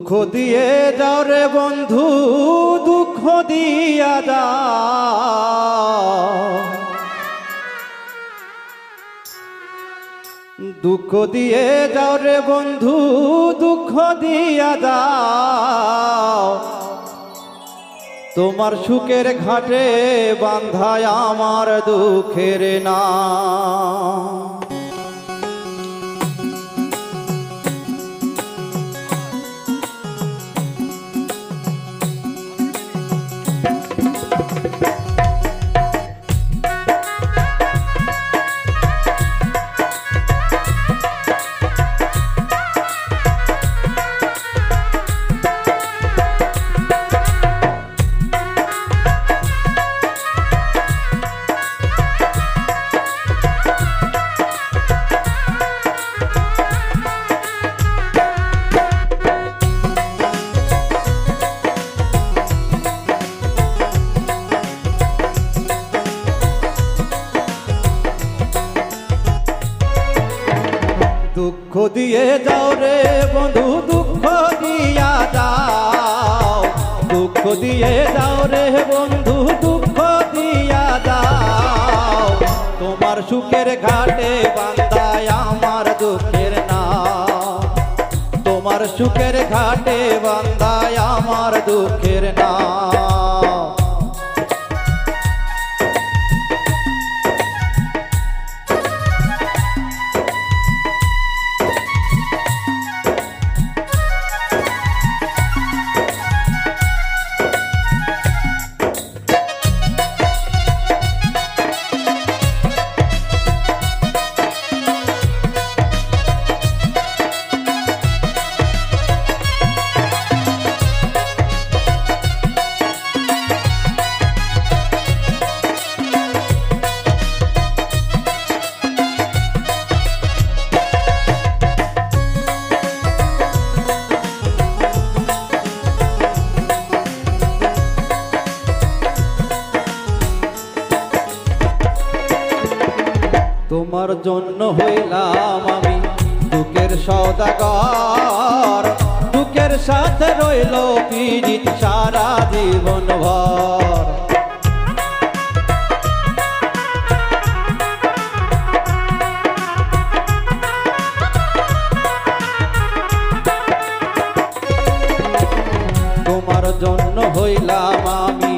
দুঃখ দিয়ে যাও রে বন্ধু, দুঃখ দিয়া যাও, দুঃখ দিয়ে যাও রে বন্ধু, দুঃখ দিয়া যাও। তোমার সুখের ঘাটে বান্ধায় আমার দুঃখের নাম। দুঃখ দিয়ে যাও রে বন্ধু, দুঃখ দিয়া যাও, দুঃখ দিয়ে যাও রে বন্ধু, দুঃখ দিয়া যাও। তোমার সুখের ঘাটে বান্ধায় আমার দুঃখের নাম, তোমার সুখের ঘাটে বান্ধায় আমার দুঃখের নাম। তোমার জন্য হইলাম আমি দুঃখের সওদাগর, দুঃখের সাথে রইল পীড়িত সারা জীবন ভর। তোমার জন্য হইলাম আমি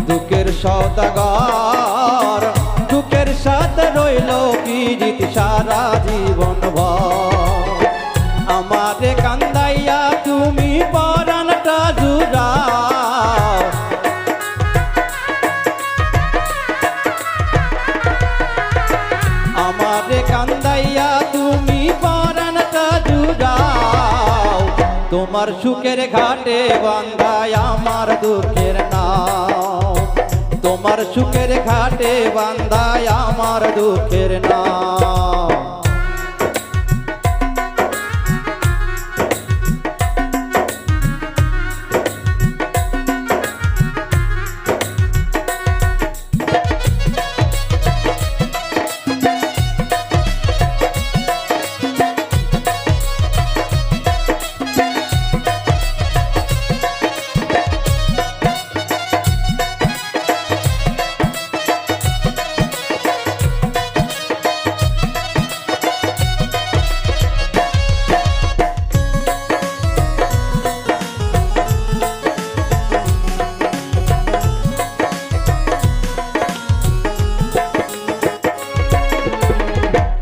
দুঃখের সওদাগর, দুঃখের সাথে রইল পীড়িত সারা জীবন ভর। আমারে কান্দাইয়া তুমি পরাণটা জুড়াও, আমারে কান্দাইয়া তুমি পরাণটা জুড়াও। তোমার সুখের ঘাটে বান্ধায় আমার দুঃখের নাম, তোমার সুখের ঘাটে বান্ধায় আমার দুঃখের নাম।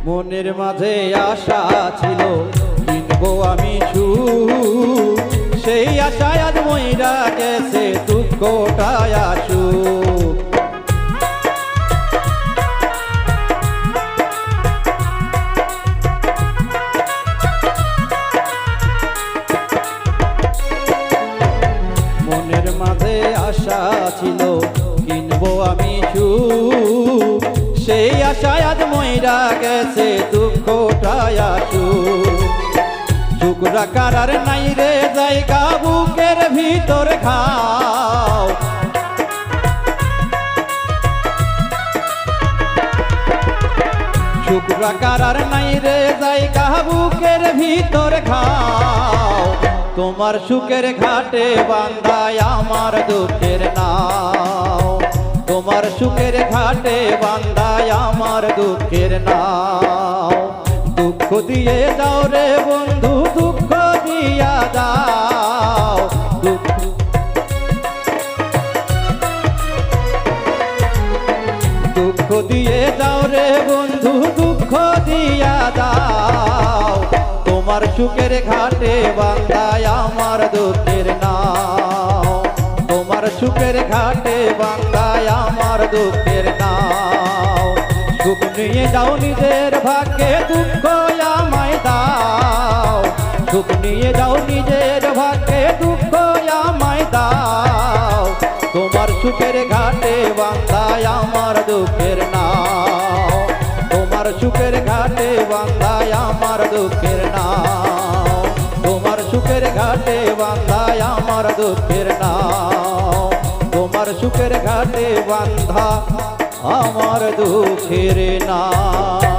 মনের মাঝে আশা ছিল কিনবো আমি সুখ, সেই আশায় আজ মইরা গেছে দুঃখটায় আসুক। মনের মাঝে আশা ছিল কিনবো আমি সুখ, সেই আশায় আজ মইরা গেছে দুঃখটায় আসুক। সুখ রাখার আর নাই রে জায়গা বুকের ভিতর খাও, সুখ রাখার আর নাই রে জায়গা বুকের ভিতর খাও। তোমার সুখের ঘাটে বান্ধায় আমার দুঃখের নাও, তোমার সুখের ঘাটে বান্ধায় আমার দুঃখের নাও। দুঃখ দিয়ে যাও রে বন্ধু, দুঃখ দিয়া যাও, দুঃখ দিয়ে যাও রে বন্ধু, দুঃখ দিয়া যাও। তোমার সুখের ঘাটে বান্ধায় আমার দুঃখের নাও, তোমার সুখের ঘাটে বান্ধায় আমার দুঃখের নাও। সুখ নিয়ে যাও নিজের ভাগ্যে, দুঃখ আমায় দাও, সুখ নিয়ে যাও নিজের ভাগ্যে, দুঃখ আমায় দাও। তোমার সুখের ঘাটে বান্ধায় আমার দুঃখের নাও, তোমার সুখের ঘাটে বান্ধায় আমার দুঃখের নাও, তোমার সুখের ঘাটে বান্ধায় আমার দুঃখের নাও, তোমার সুখের ঘাটে বান্ধা আমার দুঃখের নাও।